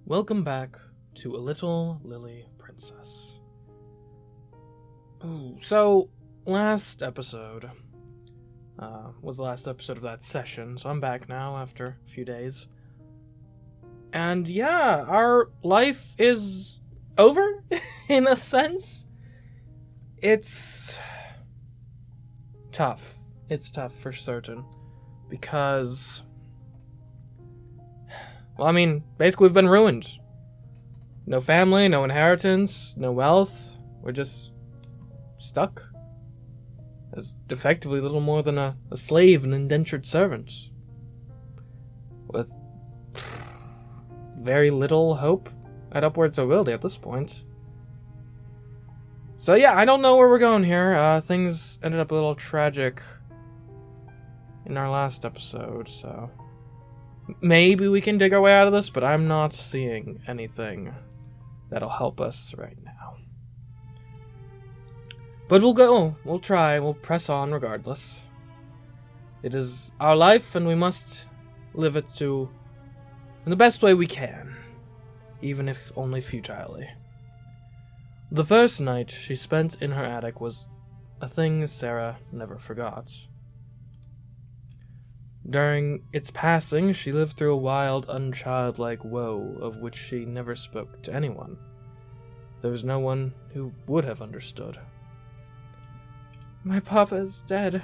Welcome back to A Little Lily Princess. So, last episode was the last episode of that session, so I'm back now after a few days. And yeah, our life is over, in a sense. It's tough. It's tough for certain, because... well, I mean, basically we've been ruined. No family, no inheritance, no wealth. We're just stuck as effectively little more than a slave and indentured servant. With very little hope at upward mobility at this point. So yeah, I don't know where we're going here. Things ended up a little tragic in our last episode, so... maybe we can dig our way out of this, but I'm not seeing anything that'll help us right now. But we'll try, we'll press on regardless. It is our life, and we must live it in the best way we can, even if only futilely. The first night she spent in her attic was a thing Sara never forgot. During its passing, she lived through a wild, unchildlike woe of which she never spoke to anyone. There was no one who would have understood. "My papa is dead."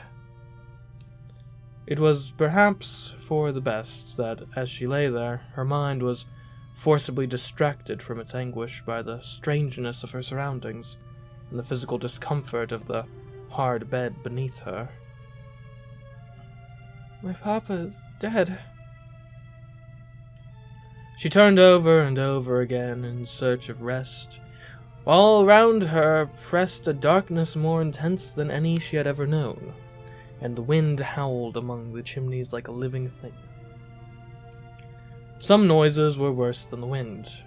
It was perhaps for the best that, as she lay there, her mind was forcibly distracted from its anguish by the strangeness of her surroundings and the physical discomfort of the hard bed beneath her. "My papa is dead." She turned over and over again in search of rest, while all around her pressed a darkness more intense than any she had ever known, and the wind howled among the chimneys like a living thing. Some noises were worse than the wind.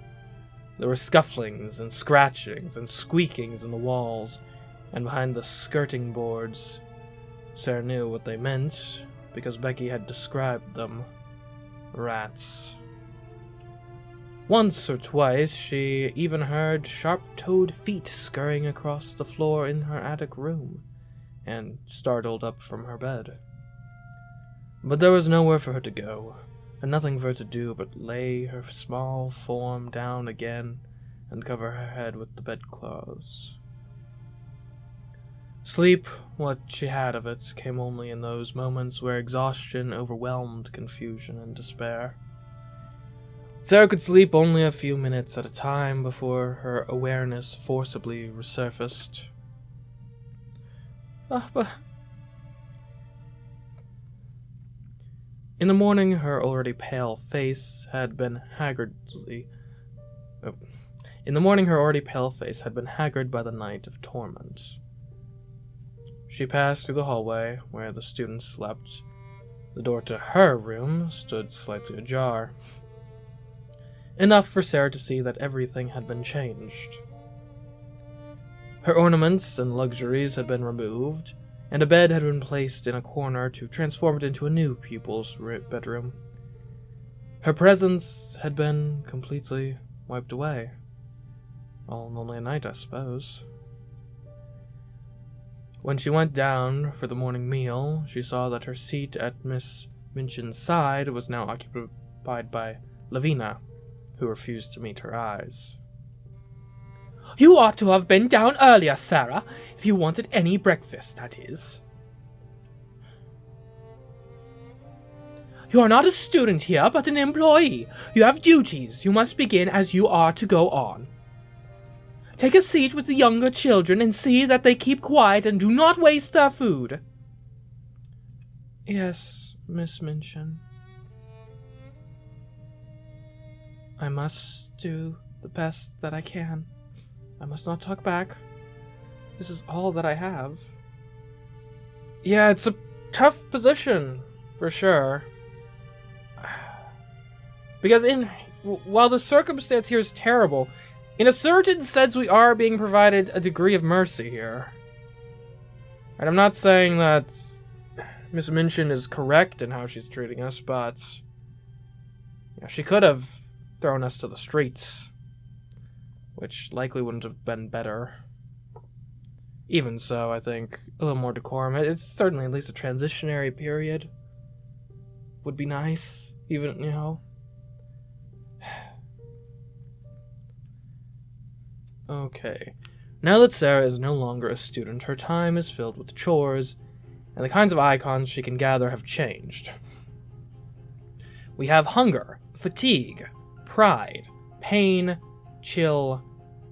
There were scufflings and scratchings and squeakings in the walls, and behind the skirting boards. Sara knew what they meant, because Becky had described them. Rats. Once or twice, she even heard sharp-toed feet scurrying across the floor in her attic room, and startled up from her bed. But there was nowhere for her to go, and nothing for her to do but lay her small form down again and cover her head with the bedclothes. Sleep, what she had of it, came only in those moments where exhaustion overwhelmed confusion and despair. Sara could sleep only a few minutes at a time before her awareness forcibly resurfaced. In the morning, her already pale face had been haggard by the night of torment. She passed through the hallway where the students slept. The door to her room stood slightly ajar. Enough for Sara to see that everything had been changed. Her ornaments and luxuries had been removed, and a bed had been placed in a corner to transform it into a new pupil's bedroom. Her presence had been completely wiped away. All in only a night, I suppose. When she went down for the morning meal, she saw that her seat at Miss Minchin's side was now occupied by Lavina, who refused to meet her eyes. "You ought to have been down earlier, Sara, if you wanted any breakfast, that is. You are not a student here, but an employee. You have duties. You must begin as you are to go on. Take a seat with the younger children and see that they keep quiet and do not waste their food." "Yes, Miss Minchin. I must do the best that I can. I must not talk back. This is all that I have." Yeah, it's a tough position, for sure. Because while the circumstance here is terrible, in a certain sense we are being provided a degree of mercy here. And I'm not saying that Miss Minchin is correct in how she's treating us, but she could have thrown us to the streets, which likely wouldn't have been better. Even so, I think a little more decorum. It's certainly at least a transitionary period. Would be nice, even, you know. Okay. Now that Sara is no longer a student, her time is filled with chores, and the kinds of icons she can gather have changed. We have hunger, fatigue, pride, pain, chill,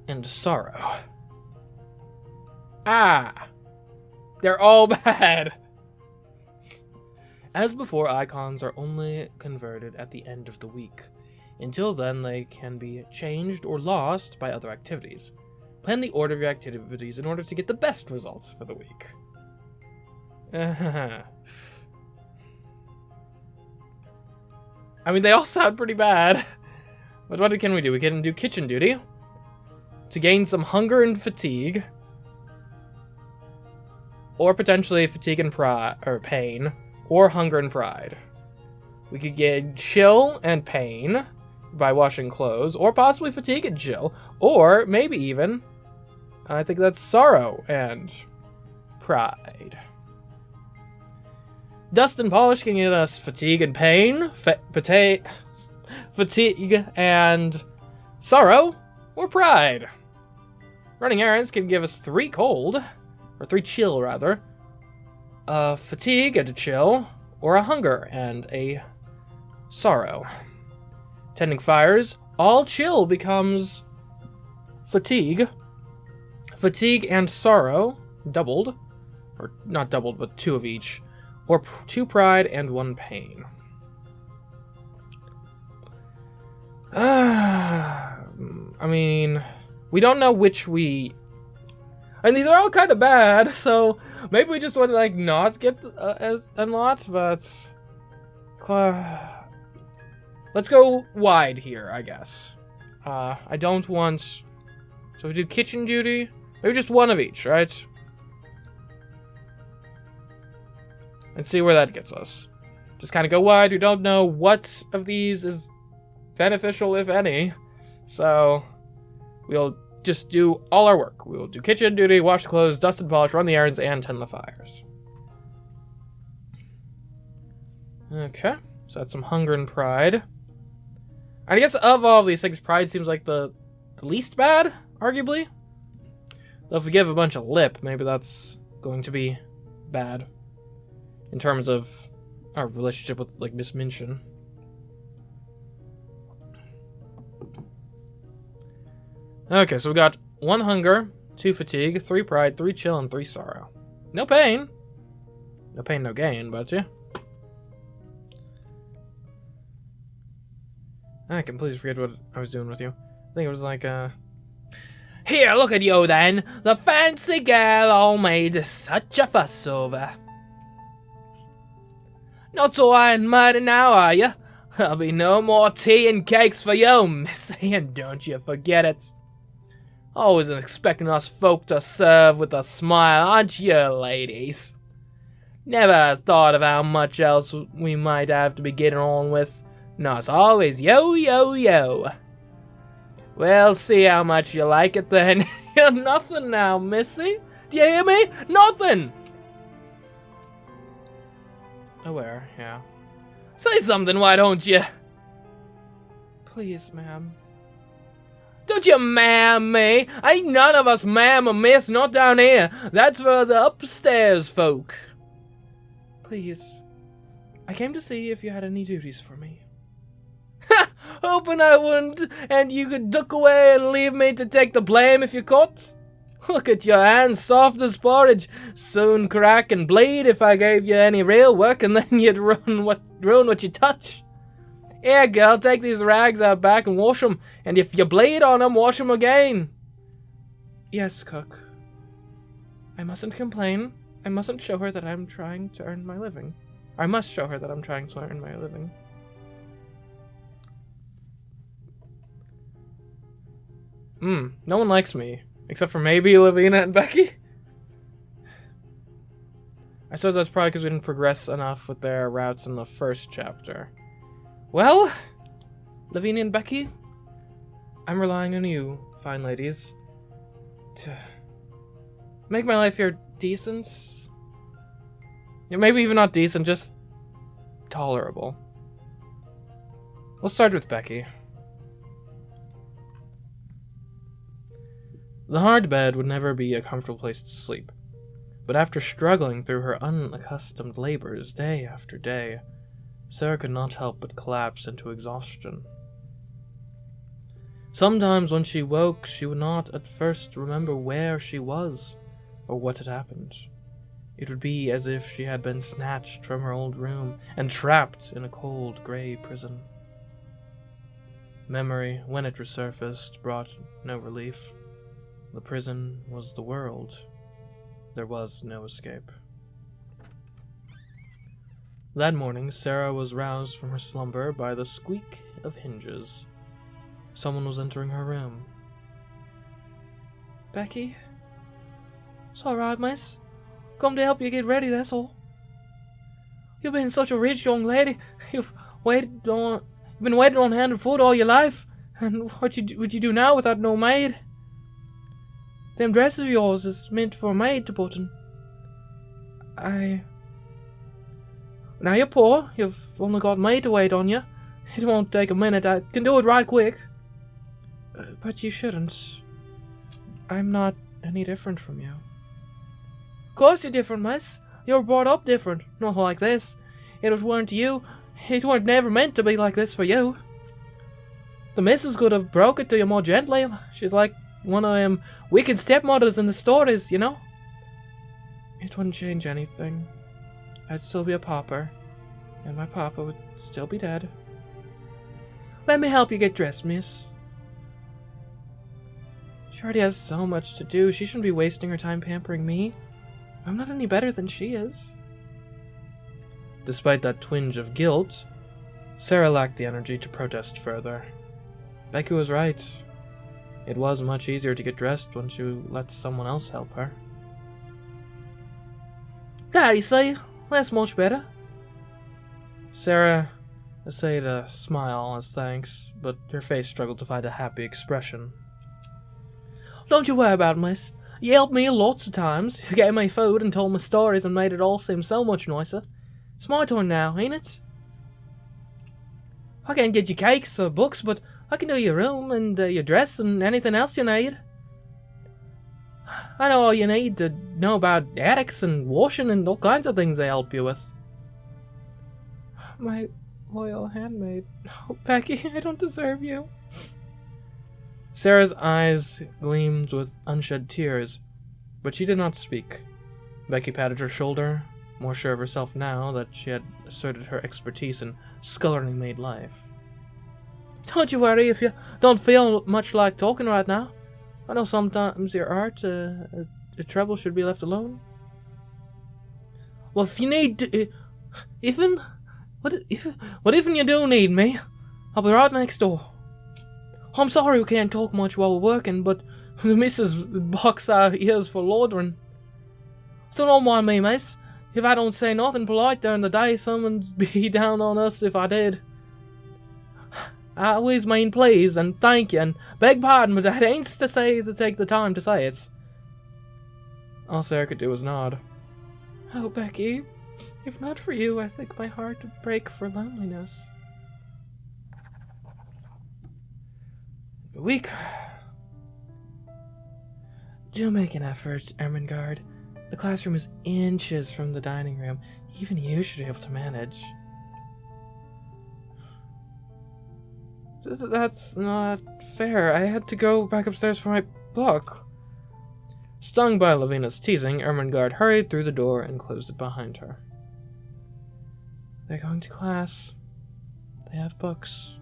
and sorrow. Ah! They're all bad! As before, icons are only converted at the end of the week. Until then, they can be changed or lost by other activities. Plan the order of your activities in order to get the best results for the week. I mean, they all sound pretty bad. But what can we do? We can do kitchen duty to gain some hunger and fatigue. Or potentially fatigue and pain. Or hunger and pride. We could get chill and pain by washing clothes. Or possibly fatigue and chill. Or maybe even, I think that's sorrow and pride. Dust and polish can get us fatigue and pain, fatigue and sorrow, or pride. Running errands can give us 3 cold, or 3 chill rather, a fatigue and a chill, or a hunger and a sorrow. Tending fires, all chill becomes fatigue. Fatigue and sorrow, doubled, or not doubled, but 2 of each. Or 2 pride and 1 pain. I mean, we don't know which we... And these are all kind of bad, so maybe we just want to, like, not get as a lot, but... let's go wide here, I guess. I don't want... So we do kitchen duty. Maybe just 1 of each, right? And see where that gets us. Just kind of go wide. We don't know what of these is beneficial, if any. So, we'll just do all our work. We will do kitchen duty, wash the clothes, dust and polish, run the errands, and tend the fires. Okay, so that's some hunger and pride. And I guess of all of these things, pride seems like the least bad, arguably. Though if we give a bunch of lip, maybe that's going to be bad. In terms of our relationship with, like, Miss Minchin. Okay, so we got 1 hunger, 2 fatigue, 3 pride, 3 chill, and 3 sorrow. No pain. No pain, no gain, but yeah. I completely forget what I was doing with you. I think it was like, Here, look at you then! The fancy girl all made such a fuss over. Not so high and mighty now, are you? There'll be no more tea and cakes for you, missy, and don't you forget it. Always expecting us folk to serve with a smile, aren't you, ladies? Never thought of how much else we might have to be getting on with. No, it's always yo, yo, yo. Well, see how much you like it then. You're nothing now, missy. Do you hear me? Nothing! Aware, yeah. Say something, why don't you? Please, ma'am. Don't you ma'am me? Ain't none of us ma'am or miss, not down here. That's for the upstairs folk. Please. I came to see if you had any duties for me. Ha! Hoping I wouldn't, and you could duck away and leave me to take the blame if you could. Look at your hands, soft as porridge. Soon crack and bleed if I gave you any real work, and then you'd ruin what you touch. Here, girl, take these rags out back and wash 'em, and if you bleed on 'em, wash 'em again. Yes, cook. I mustn't complain. I mustn't show her that I'm trying to earn my living. I must show her that I'm trying to earn my living. No one likes me. Except for maybe Lavina and Becky? I suppose that's probably because we didn't progress enough with their routes in the first chapter. Well, Lavina and Becky, I'm relying on you, fine ladies, to make my life here decent. Yeah, maybe even not decent, just tolerable. We'll start with Becky. The hard bed would never be a comfortable place to sleep, but after struggling through her unaccustomed labors day after day, Sara could not help but collapse into exhaustion. Sometimes when she woke, she would not at first remember where she was or what had happened. It would be as if she had been snatched from her old room and trapped in a cold, grey prison. Memory, when it resurfaced, brought no relief. The prison was the world. There was no escape. That morning, Sara was roused from her slumber by the squeak of hinges. Someone was entering her room. Becky? It's alright, miss. Come to help you get ready, that's all. You've been such a rich young lady. You've been waiting on hand and foot all your life. And what would you do now without no maid? Them dresses of yours is meant for a maid to put in. Now you're poor. You've only got a maid to wait on you. It won't take a minute. I can do it right quick. But you shouldn't. I'm not any different from you. Of course you're different, miss. You were brought up different. Not like this. It weren't you. It weren't never meant to be like this for you. The missus could have broke it to you more gently. She's like one of them wicked stepmothers in the stories, you know? It wouldn't change anything. I'd still be a pauper. And my papa would still be dead. Let me help you get dressed, miss. She already has so much to do. She shouldn't be wasting her time pampering me. I'm not any better than she is. Despite that twinge of guilt, Sara lacked the energy to protest further. Becky was right. It was much easier to get dressed when she let someone else help her. There, you see? That's much better. Sara essayed a smile as thanks, but her face struggled to find a happy expression. Don't you worry about it, miss. You helped me lots of times. You gave me food and told me stories and made it all seem so much nicer. It's my turn now, ain't it? I can't get you cakes or books, but I can do your room and your dress and anything else you need. I know all you need to know about attics and washing and all kinds of things they help you with. My loyal handmaid. Oh, Becky, I don't deserve you. Sara's eyes gleamed with unshed tears, but she did not speak. Becky patted her shoulder, more sure of herself now that she had asserted her expertise in scullery-maid life. Don't you worry if you don't feel much like talking right now. I know sometimes your art, your trouble should be left alone. Well, if you need to, what even you do need me, I'll be right next door. I'm sorry we can't talk much while we're working, but the missus box our ears for loitering. So don't mind me, miss. If I don't say nothing polite during the day, someone'd be down on us if I did. I always mean please and thank you and beg pardon, but that ain't to say to take the time to say it. All Sara could do was nod. Oh, Becky, if not for you, I think my heart would break for loneliness. Do make an effort, Ermengarde. The classroom is inches from the dining room. Even you should be able to manage. That's not fair. I had to go back upstairs for my book. Stung by Lavina's teasing, Ermengarde hurried through the door and closed it behind her. They're going to class. They have books.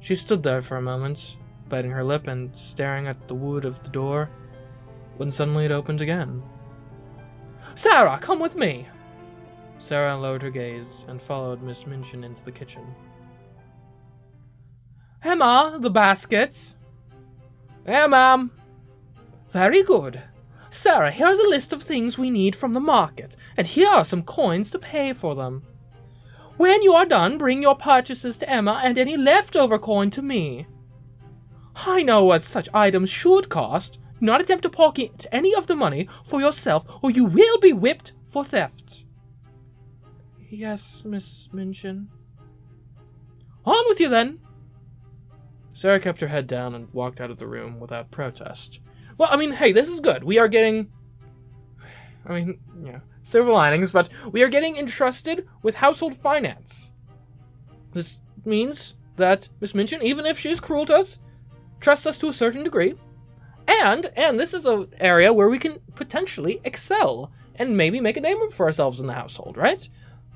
She stood there for a moment, biting her lip and staring at the wood of the door, when suddenly it opened again. Sara, come with me! Sara lowered her gaze and followed Miss Minchin into the kitchen. Emma, the basket. Here, ma'am. Very good. Sara, here's a list of things we need from the market, and here are some coins to pay for them. When you are done, bring your purchases to Emma and any leftover coin to me. I know what such items should cost. Do not attempt to pocket any of the money for yourself, or you will be whipped for theft. Yes, Miss Minchin. On with you, then. Sara kept her head down and walked out of the room without protest. Well, I mean, hey, this is good. We are getting... silver linings, but we are getting entrusted with household finance. This means that Miss Minchin, even if she's cruel to us, trusts us to a certain degree. And this is an area where we can potentially excel and maybe make a name for ourselves in the household, right?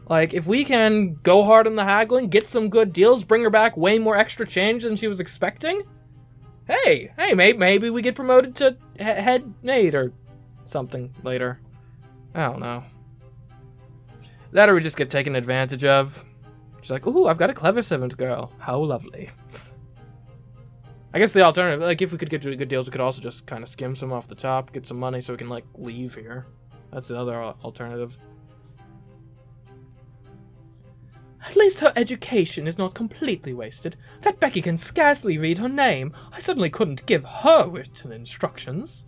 Like, if we can go hard on the haggling, get some good deals, bring her back way more extra change than she was expecting, hey, maybe we get promoted to head maid or something later. I don't know. That or we just get taken advantage of. She's like, ooh, I've got a clever servant girl. How lovely. I guess the alternative, like, if we could get good deals, we could also just kind of skim some off the top, get some money so we can, like, leave here. That's another alternative. At least her education is not completely wasted. That Becky can scarcely read her name. I certainly couldn't give her written instructions.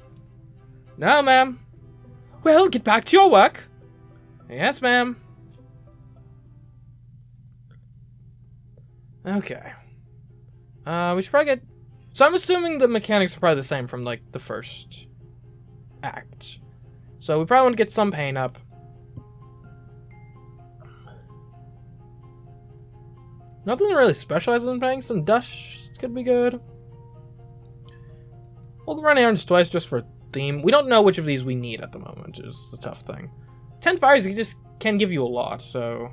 No, ma'am. Well, get back to your work. Yes, ma'am. Okay. We should probably get... So I'm assuming the mechanics are probably the same from, like, the first act. So we probably want to get some paint up. Nothing really specializes in painting. Some dust could be good. We'll run errands twice just for theme. We don't know which of these we need at the moment is the tough thing. 10 fires just can give you a lot, so...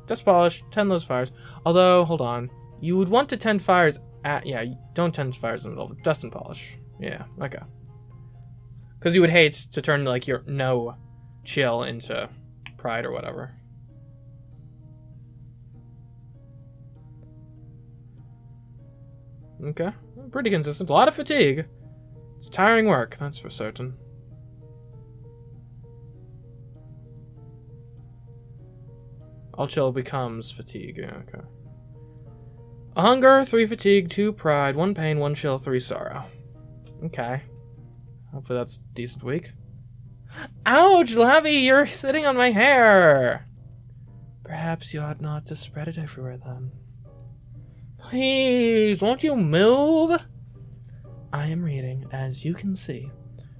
Dust polish, 10 those fires. Although, hold on. You would want to 10 fires at... Yeah, don't 10 fires in the middle of dust and polish. Yeah, okay. Because you would hate to turn, like, your no chill into pride or whatever. Okay, pretty consistent. A lot of fatigue. It's tiring work, that's for certain. All chill becomes fatigue. Yeah, okay. A hunger, 3 fatigue, 2 pride, 1 pain, 1 chill, 3 sorrow. Okay. Hopefully that's a decent week. Ouch, Labby, you're sitting on my hair! Perhaps you ought not to spread it everywhere then. Please, won't you move? I am reading, as you can see.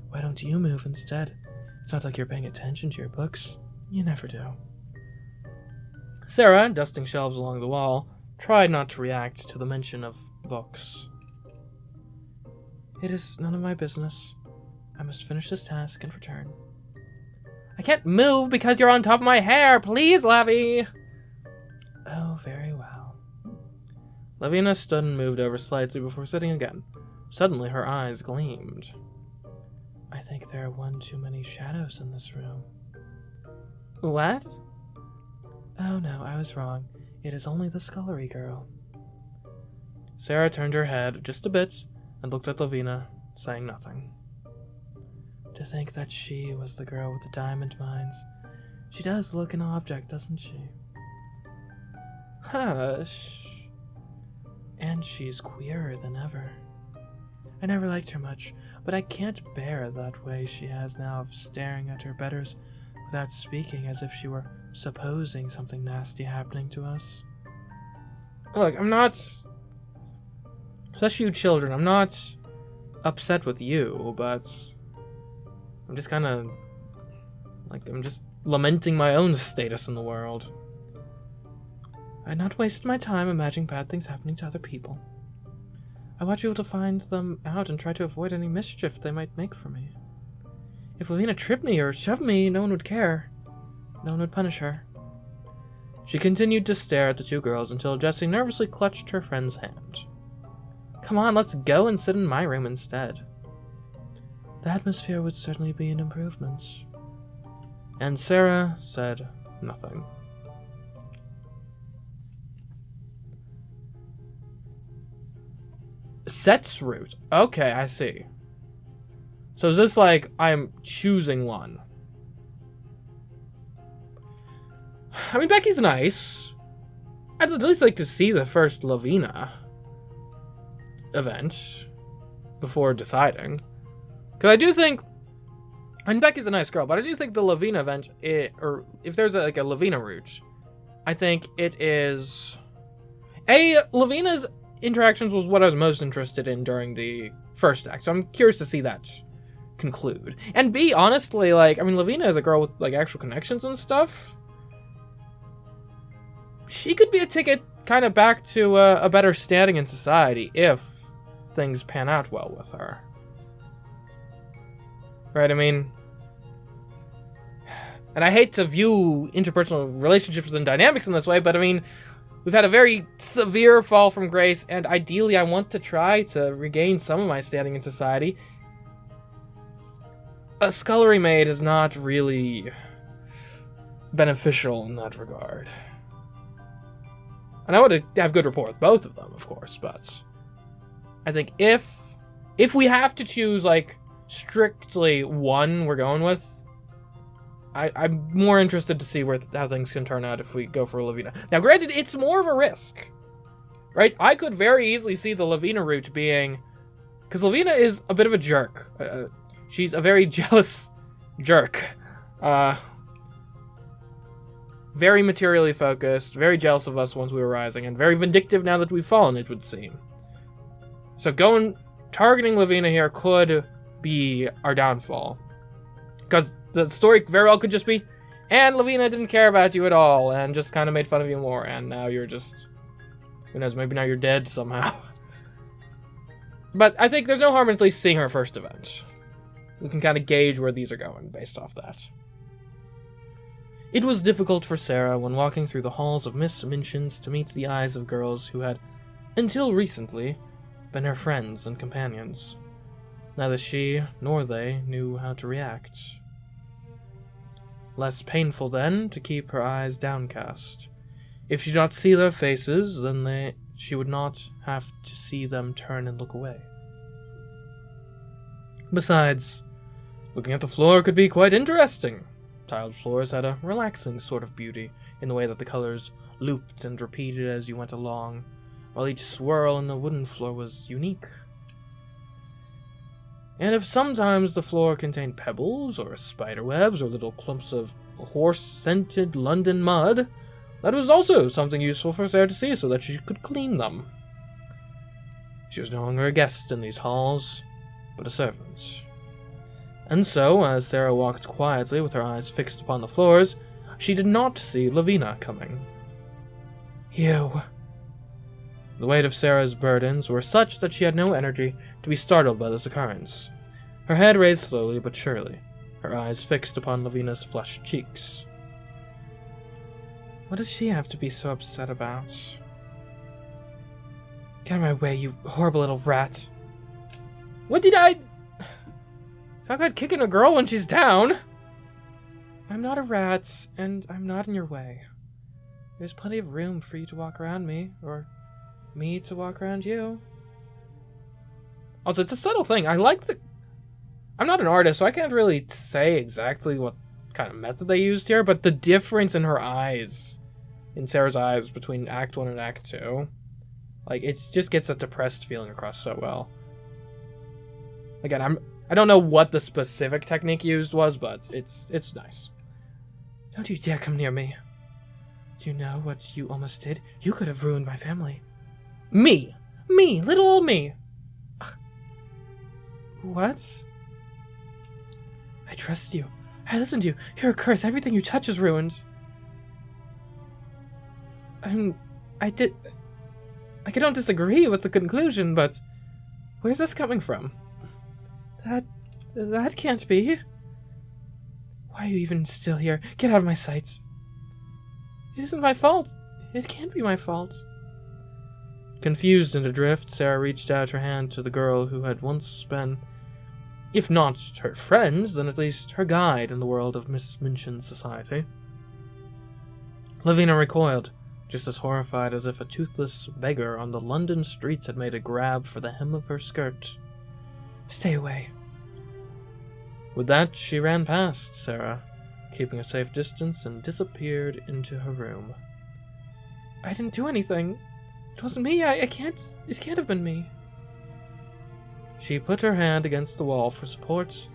Why don't you move instead? It's not like you're paying attention to your books. You never do. Sara, dusting shelves along the wall, tried not to react to the mention of books. It is none of my business. I must finish this task and return. I can't move because you're on top of my hair. Please, Lavi. Oh, very well. Lavina stood and moved over slightly before sitting again. Suddenly, her eyes gleamed. I think there are one too many shadows in this room. What? Oh no, I was wrong. It is only the scullery girl. Sara turned her head just a bit and looked at Lavina, saying nothing. To think that she was the girl with the diamond mines. She does look an object, doesn't she? Hush. And she's queerer than ever. I never liked her much, but I can't bear that way she has now of staring at her betters without speaking, as if she were supposing something nasty happening to us. Look, I'm not... Especially you children, I'm not upset with you, but I'm just kind of... Like, I'm just lamenting my own status in the world. I'd not waste my time imagining bad things happening to other people. I want you to find them out and try to avoid any mischief they might make for me. If Lavina tripped me or shoved me, no one would care. No one would punish her. She continued to stare at the two girls until Jessie nervously clutched her friend's hand. Come on, let's go and sit in my room instead. The atmosphere would certainly be an improvement. And Sara said nothing. Sets route. Okay, I see. So is this like I'm choosing one? I mean, Becky's nice. I'd at least like to see the first Lavina event. before deciding. Because I do think, and Becky's a nice girl, but I do think the Lavina event, or if there's like a Lavina route, I think it is... Lavina's interactions was what I was most interested in during the first act, so I'm curious to see that conclude. And B, honestly, like, I mean, Lavina is a girl with, like, actual connections and stuff. She could be a ticket kind of back to a better standing in society if things pan out well with her. Right, I mean... And I hate to view interpersonal relationships and dynamics in this way, but I mean, we've had a very severe fall from grace, and ideally I want to try to regain some of my standing in society. A scullery maid is not really beneficial in that regard. And I want to have good rapport with both of them, of course, but I think if we have to choose, like, strictly one we're going with, I'm more interested to see how things can turn out if we go for Lavina. Now, granted, it's more of a risk, right? I could very easily see the Lavina route being... Because Lavina is a bit of a jerk. She's a very jealous jerk. Very materially focused, very jealous of us once we were rising, and very vindictive now that we've fallen, it would seem. So targeting Lavina here could be our downfall. Because the story very well could just be, and Lavina didn't care about you at all, and just kind of made fun of you more, and now you're just, who knows, maybe now you're dead somehow. But I think there's no harm in at least seeing her first event. We can kind of gauge where these are going based off that. It was difficult for Sara when walking through the halls of Miss Minchin's to meet the eyes of girls who had, until recently, been her friends and companions. Neither she nor they knew how to react. Less painful, then, to keep her eyes downcast. If she did not see their faces, then she would not have to see them turn and look away. Besides, looking at the floor could be quite interesting. Tiled floors had a relaxing sort of beauty in the way that the colors looped and repeated as you went along, while each swirl in the wooden floor was unique. And if sometimes the floor contained pebbles, or spiderwebs, or little clumps of horse-scented London mud, that was also something useful for Sara to see so that she could clean them. She was no longer a guest in these halls, but a servant. And so, as Sara walked quietly with her eyes fixed upon the floors, she did not see Lavina coming. You. The weight of Sara's burdens were such that she had no energy to be startled by this occurrence. Her head raised slowly but surely, her eyes fixed upon Lavina's flushed cheeks. What does she have to be so upset about? Get out of my way, you horrible little rat. What did I... Talk about kicking a girl when she's down. I'm not a rat, and I'm not in your way. There's plenty of room for you to walk around me, or me to walk around you. Also, it's a subtle thing. I'm not an artist, so I can't really say exactly what kind of method they used here, but the difference in her eyes, in Sara's eyes between Act 1 and Act 2, like, it just gets that depressed feeling across so well. Again, I don't know what the specific technique used was, but it's nice. Don't you dare come near me. Do you know what you almost did? You could have ruined my family. Me, little old me. What? I trust you. I listen to you. You're a curse. Everything you touch is ruined. I don't disagree with the conclusion, but where's this coming from? That can't be. Why are you even still here? Get out of my sight. It isn't my fault. It can't be my fault. Confused and adrift, Sara reached out her hand to the girl who had once been, if not her friend, then at least her guide in the world of Miss Minchin's society. Lavina recoiled, just as horrified as if a toothless beggar on the London streets had made a grab for the hem of her skirt. Stay away. With that, she ran past Sara, keeping a safe distance, and disappeared into her room. I didn't do anything. It wasn't me. It can't have been me. She put her hand against the wall for support,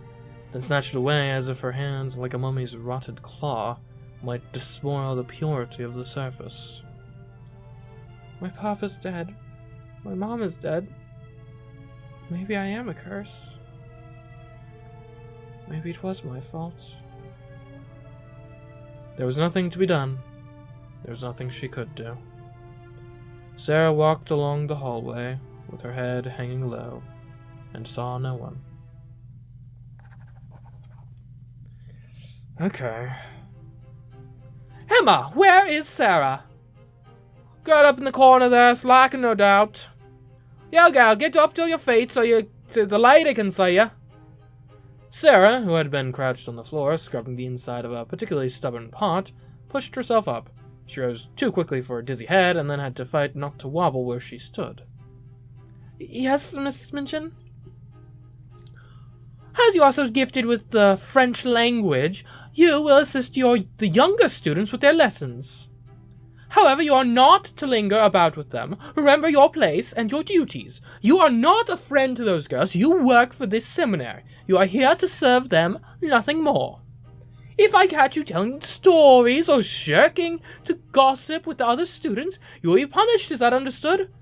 then snatched it away as if her hand, like a mummy's rotted claw, might despoil the purity of the surface. My papa's dead. My mom is dead. Maybe I am a curse. Maybe it was my fault. There was nothing to be done. There was nothing she could do. Sara walked along the hallway with her head hanging low and saw no one. Okay. Emma, where is Sara? Girl up in the corner there, slacking no doubt. Yo, gal, get up to your feet so the lady can see you. Sara, who had been crouched on the floor, scrubbing the inside of a particularly stubborn pot, pushed herself up. She rose too quickly for a dizzy head, and then had to fight not to wobble where she stood. Yes, Miss Minchin? As you are so gifted with the French language, you will assist the younger students with their lessons. However, you are not to linger about with them. Remember your place and your duties. You are not a friend to those girls. You work for this seminary. You are here to serve them, nothing more. If I catch you telling stories or shirking to gossip with the other students, you will be punished. Is that understood?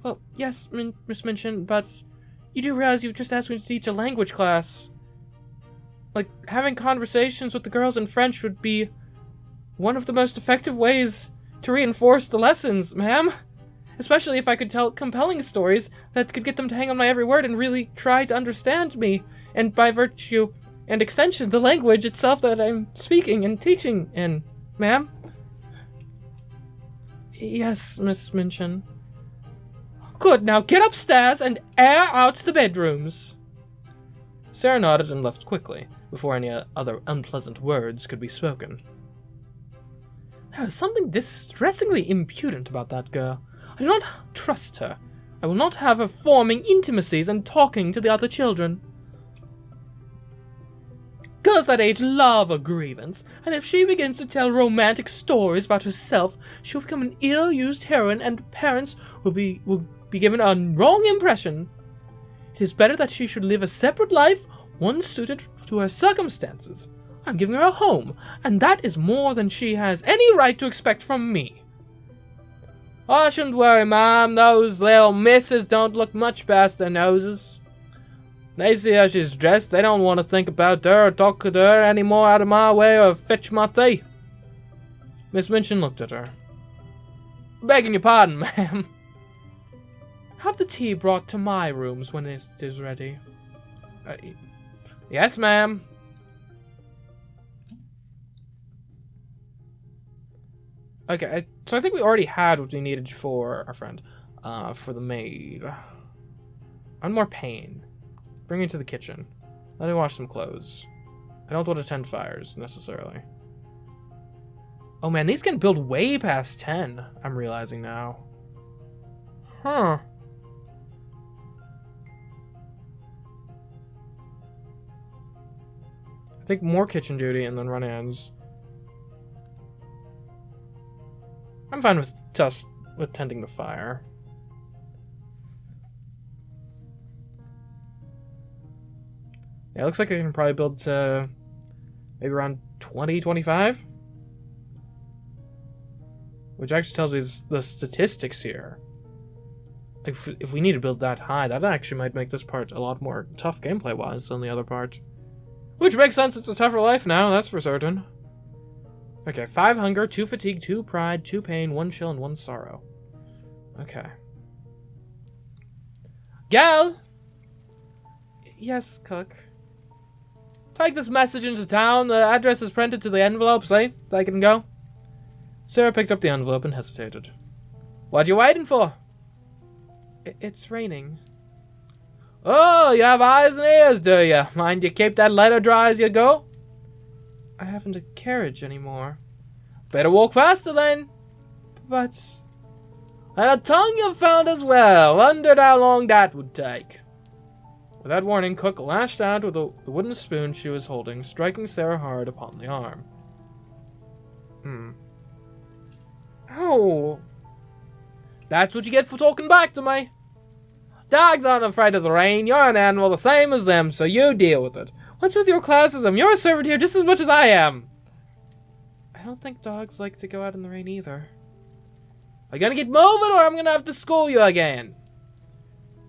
Well, yes, Miss Minchin, but you do realize you just asked me to teach a language class. Like, having conversations with the girls in French would be one of the most effective ways to reinforce the lessons, ma'am. Especially if I could tell compelling stories that could get them to hang on my every word and really try to understand me, and by virtue and extension, the language itself that I'm speaking and teaching in, ma'am. Yes, Miss Minchin. Good, now get upstairs and air out the bedrooms. Sara nodded and left quickly, before any other unpleasant words could be spoken. There is something distressingly impudent about that girl. I do not trust her. I will not have her forming intimacies and talking to the other children. Girls that age love a grievance, and if she begins to tell romantic stories about herself, she will become an ill-used heroine, and parents will be given a wrong impression. It is better that she should live a separate life, one suited to her circumstances. I'm giving her a home, and that is more than she has any right to expect from me. I shouldn't worry, ma'am. Those little misses don't look much past their noses. They see how she's dressed. They don't want to think about her or talk to her any more out of my way or fetch my tea. Miss Minchin looked at her. Begging your pardon, ma'am. Have the tea brought to my rooms when it is ready. Yes, ma'am. Okay, so I think we already had what we needed for our friend. For the maid. One more pain. Bring me to the kitchen. Let me wash some clothes. I don't want to tend fires, necessarily. Oh man, these can build way past 10, I'm realizing now. Huh. I think more kitchen duty and then run ends. I'm fine with just tending the fire. Yeah, it looks like I can probably build to maybe around 20, 25. Which actually tells me the statistics here. If we need to build that high, that actually might make this part a lot more tough gameplay-wise than the other part. Which makes sense, it's a tougher life now, that's for certain. Okay, 5 hunger, 2 fatigue, 2 pride, 2 pain, 1 chill, and 1 sorrow. Okay. Gal! Yes, cook. Take this message into town. The address is printed to the envelope, see? They can go. Sara picked up the envelope and hesitated. What you waiting for? It's raining. Oh, you have eyes and ears, do you? Mind you keep that letter dry as you go? I haven't a carriage anymore. Better walk faster then. But... And a tongue you've found as well. Wondered how long that would take. With that warning, Cook lashed out with the wooden spoon she was holding, striking Sara hard upon the arm. Oh. That's what you get for talking back to me. Dogs aren't afraid of the rain. You're an animal the same as them, so you deal with it. What's with your classism? You're a servant here just as much as I am. I don't think dogs like to go out in the rain either. Are you gonna get moving, or I'm gonna have to school you again?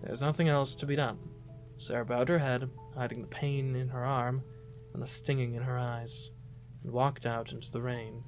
There's nothing else to be done. Sara bowed her head, hiding the pain in her arm and the stinging in her eyes, and walked out into the rain.